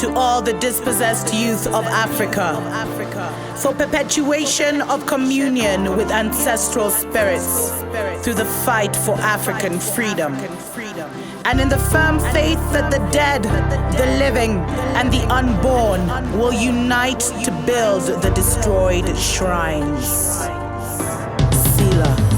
to all the dispossessed youth of Africa, for perpetuation of communion with ancestral spirits through the fight for African freedom, and in the firm faith that the dead, the living, and the unborn will unite to build the destroyed shrines. Selah.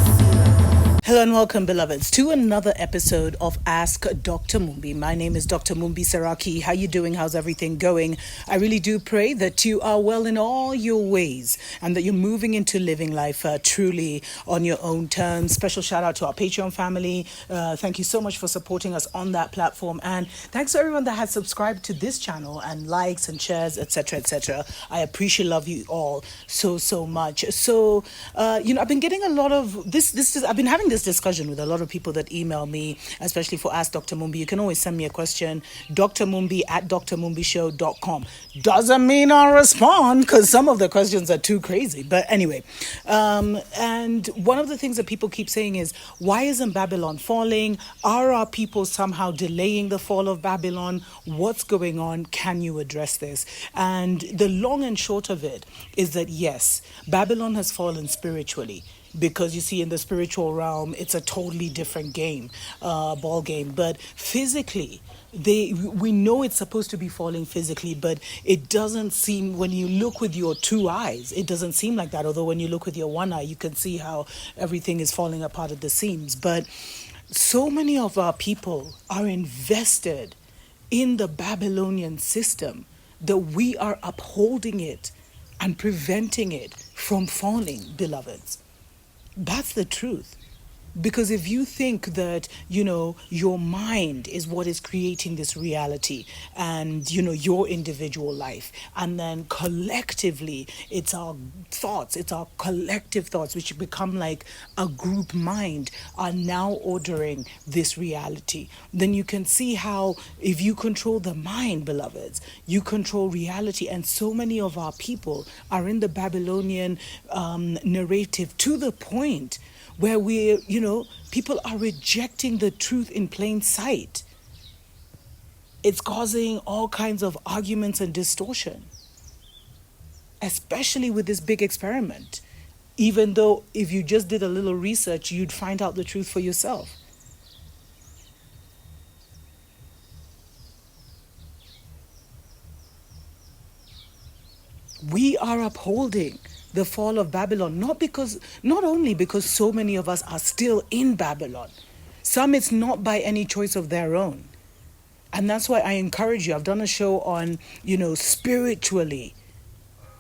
Hello and welcome, beloveds, to another episode of Ask Dr. Mumbi. My name is Dr. Mumbi Saraki. How you doing? How's everything going? I really do pray that you are well in all your ways and that you're moving into living life truly on your own terms. Special shout out to our Patreon family. Thank you so much for supporting us on that platform. And thanks to everyone that has subscribed to this channel and likes and shares, etc., etc. I appreciate, love you all so much. So, I've been getting a lot of this. I've been having this discussion with a lot of people that email me, especially for Ask Dr. Mumbi. You can always send me a question, drmumbi@drmumbishow.com. Doesn't mean I'll respond because some of the questions are too crazy. But anyway, and one of the things that people keep saying is, why isn't Babylon falling? Are our people somehow delaying the fall of Babylon? What's going on? Can you address this? And the long and short of it is that yes, Babylon has fallen spiritually. Because you see, in the spiritual realm, it's a totally different game, ball game. But physically, we know it's supposed to be falling physically, but it doesn't seem, when you look with your two eyes, it doesn't seem like that. Although when you look with your one eye, you can see how everything is falling apart at the seams. But so many of our people are invested in the Babylonian system that we are upholding it and preventing it from falling, beloveds. That's the truth. Because if you think that, your mind is what is creating this reality and, your individual life, and then collectively it's our thoughts, it's our collective thoughts, which become like a group mind, are now ordering this reality, then you can see how if you control the mind, beloveds, you control reality. And so many of our people are in the Babylonian narrative to the point where people are rejecting the truth in plain sight. It's causing all kinds of arguments and distortion, especially with this big experiment. Even though if you just did a little research, you'd find out the truth for yourself. We are upholding the fall of Babylon, not only because so many of us are still in Babylon. Some, it's not by any choice of their own. And that's why I encourage you. I've done a show on, spiritually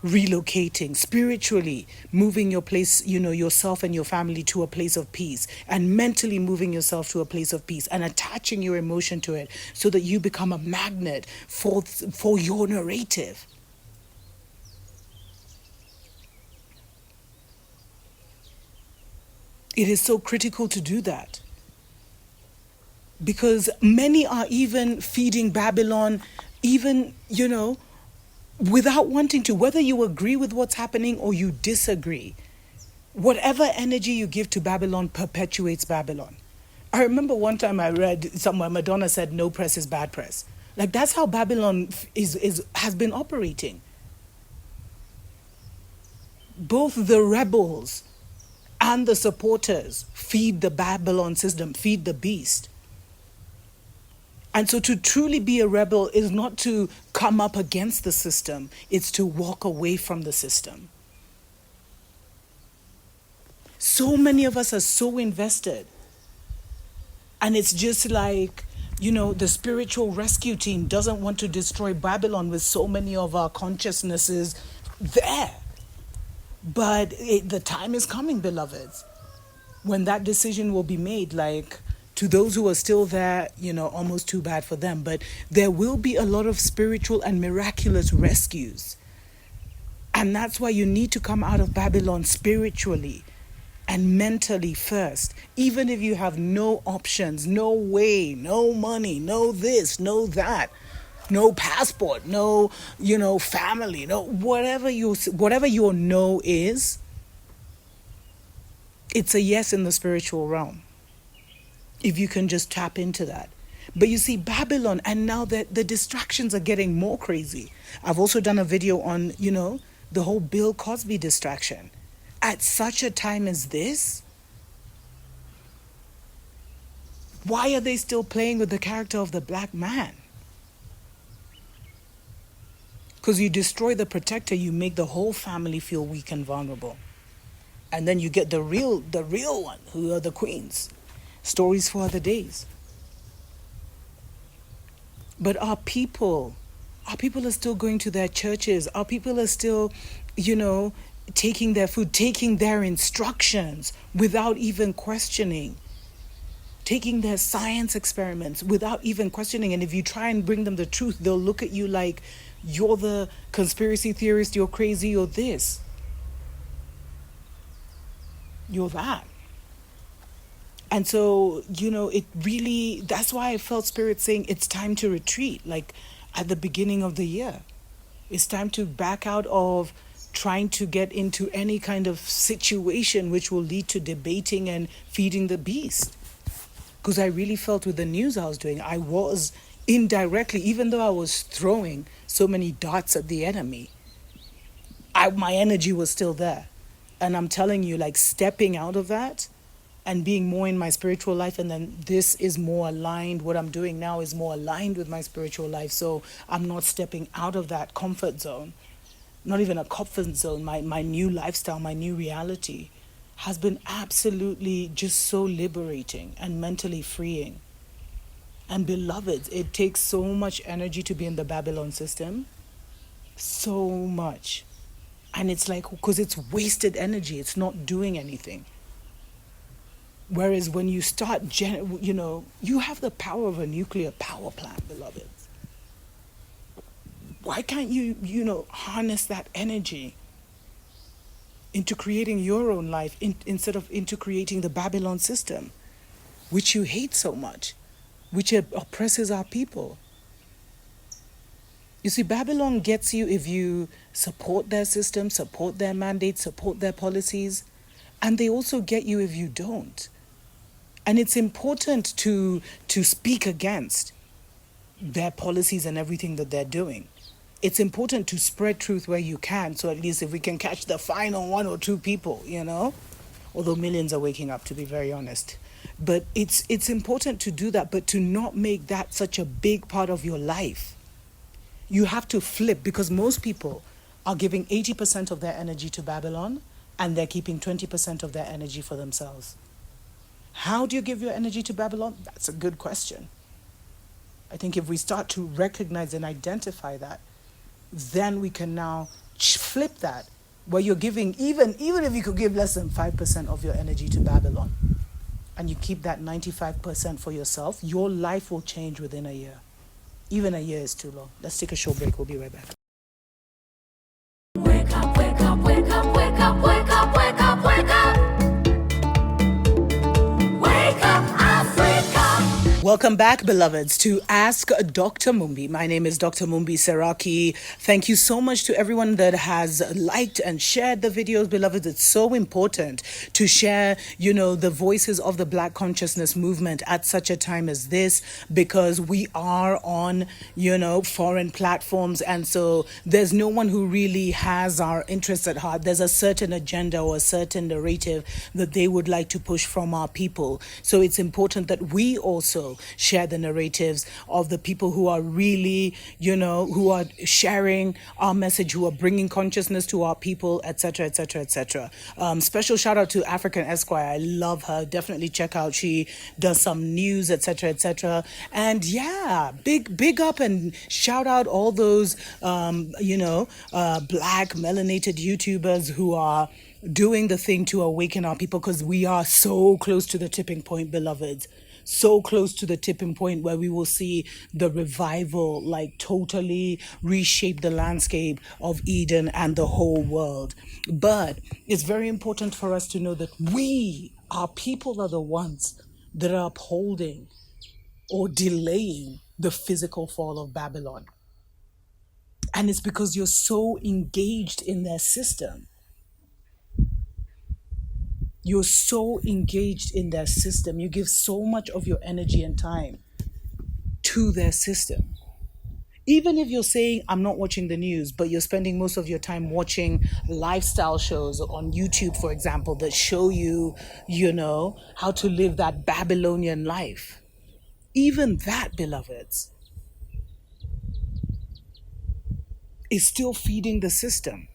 relocating, spiritually moving your place, yourself and your family to a place of peace, and mentally moving yourself to a place of peace and attaching your emotion to it so that you become a magnet for your narrative. It is so critical to do that because many are even feeding Babylon, without wanting to, whether you agree with what's happening or you disagree. Whatever energy you give to Babylon perpetuates Babylon. I remember one time I read somewhere Madonna said, "No press is bad press." Like that's how Babylon has been operating. Both the rebels and the supporters feed the Babylon system, feed the beast. And so to truly be a rebel is not to come up against the system, it's to walk away from the system. So many of us are so invested. And it's just like, the spiritual rescue team doesn't want to destroy Babylon with so many of our consciousnesses there. But the time is coming, beloveds, when that decision will be made. Like, to those who are still there, almost too bad for them. But there will be a lot of spiritual and miraculous rescues. And that's why you need to come out of Babylon spiritually and mentally first. Even if you have no options, no way, no money, no this, no that. No passport, no, family, no, whatever your no is, it's a yes in the spiritual realm. If you can just tap into that. But you see, Babylon, and now that the distractions are getting more crazy. I've also done a video on, the whole Bill Cosby distraction. At such a time as this, why are they still playing with the character of the black man? Because you destroy the protector, you make the whole family feel weak and vulnerable. And then you get the real one, who are the queens. Stories for other days. But our people are still going to their churches. Our people are still, taking their food, taking their instructions without even questioning. Taking their science experiments without even questioning. And if you try and bring them the truth, they'll look at you like you're the conspiracy theorist, you're crazy, you're this. You're that. And so, it really, that's why I felt Spirit saying it's time to retreat, like at the beginning of the year. It's time to back out of trying to get into any kind of situation which will lead to debating and feeding the beast. Because I really felt with the news I was doing, I was indirectly, even though I was throwing so many darts at the enemy, my energy was still there. And I'm telling you, like, stepping out of that and being more in my spiritual life, and then this is more aligned, what I'm doing now is more aligned with my spiritual life. So I'm not stepping out of that comfort zone, not even a comfort zone, my new lifestyle, my new reality has been absolutely just so liberating and mentally freeing. And beloveds, it takes so much energy to be in the Babylon system. So much. And it's like, because it's wasted energy, it's not doing anything. Whereas when you start, you have the power of a nuclear power plant, beloveds. Why can't you, harness that energy into creating your own life instead of into creating the Babylon system, which you hate so much, which oppresses our people? You see, Babylon gets you if you support their system, support their mandates, support their policies, and they also get you if you don't. And it's important to speak against their policies and everything that they're doing. It's important to spread truth where you can, so at least if we can catch the final one or two people, although millions are waking up, to be very honest. But it's important to do that, but to not make that such a big part of your life. You have to flip, because most people are giving 80% of their energy to Babylon and they're keeping 20% of their energy for themselves. How do you give your energy to Babylon? That's a good question. I think if we start to recognize and identify that, then we can now flip that, where you're giving, even if you could give less than 5% of your energy to Babylon, and you keep that 95% for yourself, your life will change within a year. Even a year is too long. Let's take a short break. We'll be right back. Wake up, wake up, wake up, wake up, wake up, wake up, wake up. Wake up, Africa. Welcome back, beloveds, to Ask Dr. Mumbi. My name is Dr. Mumbi Seraki. Thank you so much to everyone that has liked and shared the videos, beloveds. It's so important to share, the voices of the Black consciousness movement at such a time as this, because we are on, foreign platforms. And so there's no one who really has our interests at heart. There's a certain agenda or a certain narrative that they would like to push from our people. So it's important that we also share the narratives of the people who are really, who are sharing our message, who are bringing consciousness to our people, etc., etc., etc. Special shout out to African Esquire. I love her. Definitely check out. She does some news, etc., etc. And yeah, big up and shout out all those, Black melanated YouTubers who are doing the thing to awaken our people, because we are so close to the tipping point, beloveds. So close to the tipping point where we will see the revival like totally reshape the landscape of Eden and the whole world. But it's very important for us to know that our people are the ones that are upholding or delaying the physical fall of Babylon. And it's because you're so engaged in their system. You're so engaged in their system. You give so much of your energy and time to their system. Even if you're saying, I'm not watching the news, but you're spending most of your time watching lifestyle shows on YouTube, for example, that show you, how to live that Babylonian life. Even that, beloveds, is still feeding the system.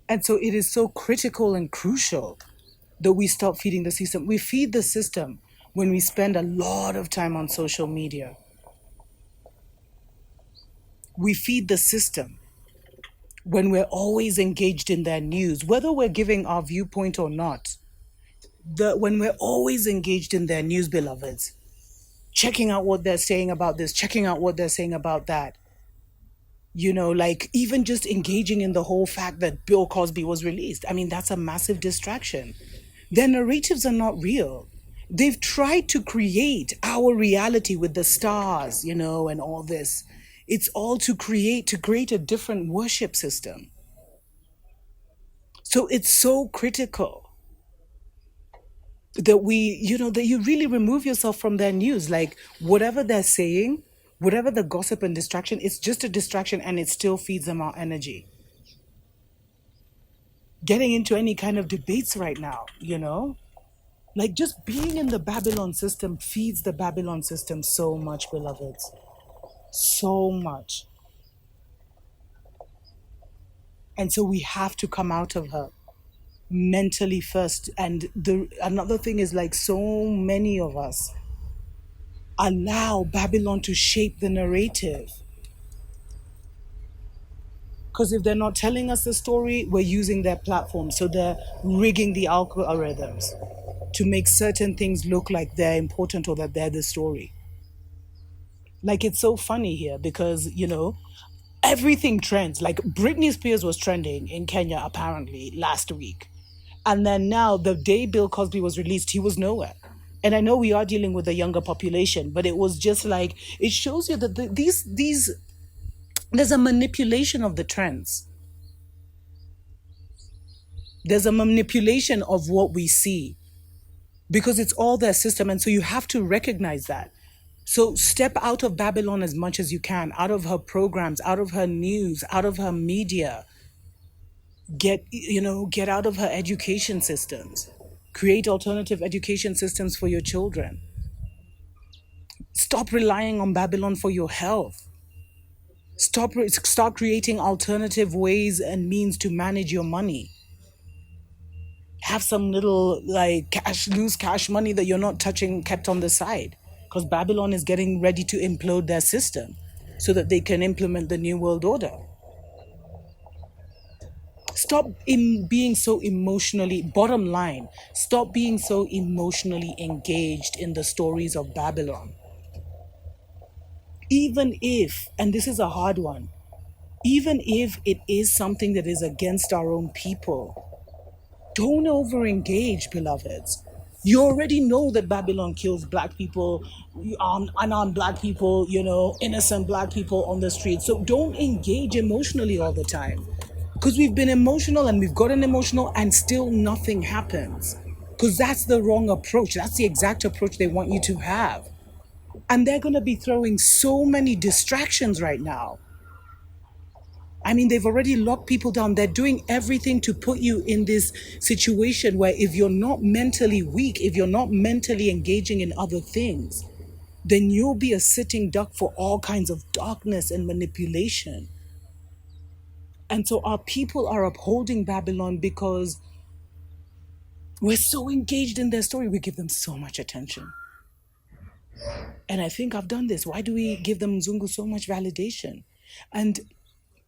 And so it is so critical and crucial that we stop feeding the system. We feed the system when we spend a lot of time on social media. We feed the system when we're always engaged in their news, whether we're giving our viewpoint or not. When we're always engaged in their news, beloveds, checking out what they're saying about this, checking out what they're saying about that, like even just engaging in the whole fact that Bill Cosby was released. I mean, that's a massive distraction. Their narratives are not real. They've tried to create our reality with the stars, and all this. It's all to create a different worship system. So it's so critical that that you really remove yourself from their news. Like whatever they're saying, whatever the gossip and distraction, it's just a distraction and it still feeds them our energy. Getting into any kind of debates right now, like just being in the Babylon system feeds the Babylon system so much, beloveds. So much. And so we have to come out of her mentally first. And another thing is, like, so many of us allow Babylon to shape the narrative. Because if they're not telling us the story, we're using their platform. So they're rigging the algorithms to make certain things look like they're important or that they're the story. Like, it's so funny here because, everything trends. Like Britney Spears was trending in Kenya apparently last week. And then now, the day Bill Cosby was released, he was nowhere. And I know we are dealing with a younger population, but it was just like, it shows you that there's a manipulation of the trends. There's a manipulation of what we see because it's all their system. And so you have to recognize that. So step out of Babylon as much as you can, out of her programs, out of her news, out of her media. Get out of her education systems. Create alternative education systems for your children. Stop relying on Babylon for your health. Start creating alternative ways and means to manage your money. Have some little loose cash money that you're not touching kept on the side, because Babylon is getting ready to implode their system so that they can implement the New World Order. Stop being so emotionally, bottom line, stop being so emotionally engaged in the stories of Babylon. Even if, and this is a hard one, even if it is something that is against our own people, don't over-engage, beloveds. You already know that Babylon kills black people, unarmed black people, innocent black people on the street. So don't engage emotionally all the time. Because we've been emotional and we've gotten emotional and still nothing happens. Because that's the wrong approach. That's the exact approach they want you to have. And they're going to be throwing so many distractions right now. I mean, they've already locked people down. They're doing everything to put you in this situation where if you're not mentally weak, if you're not mentally engaging in other things, then you'll be a sitting duck for all kinds of darkness and manipulation. And so our people are upholding Babylon because we're so engaged in their story. We give them so much attention. And I think I've done this. Why do we give them Mzungu so much validation? And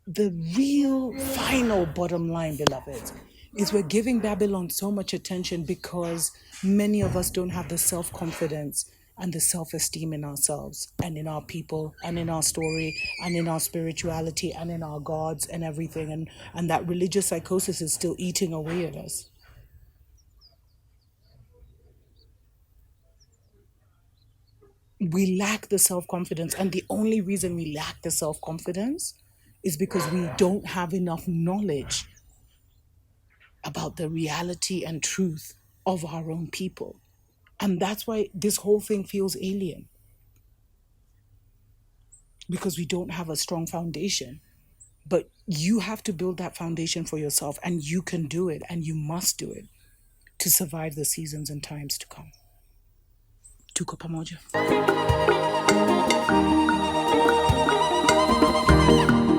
the real final bottom line, beloveds, is we're giving Babylon so much attention because many of us don't have the self-confidence and the self-esteem in ourselves and in our people and in our story and in our spirituality and in our gods and everything. And that religious psychosis is still eating away at us. We lack the self-confidence. And the only reason we lack the self-confidence is because we don't have enough knowledge about the reality and truth of our own people. And that's why this whole thing feels alien, because we don't have a strong foundation. But you have to build that foundation for yourself, and you can do it, and you must do it to survive the seasons and times to come. Tuko pamoja.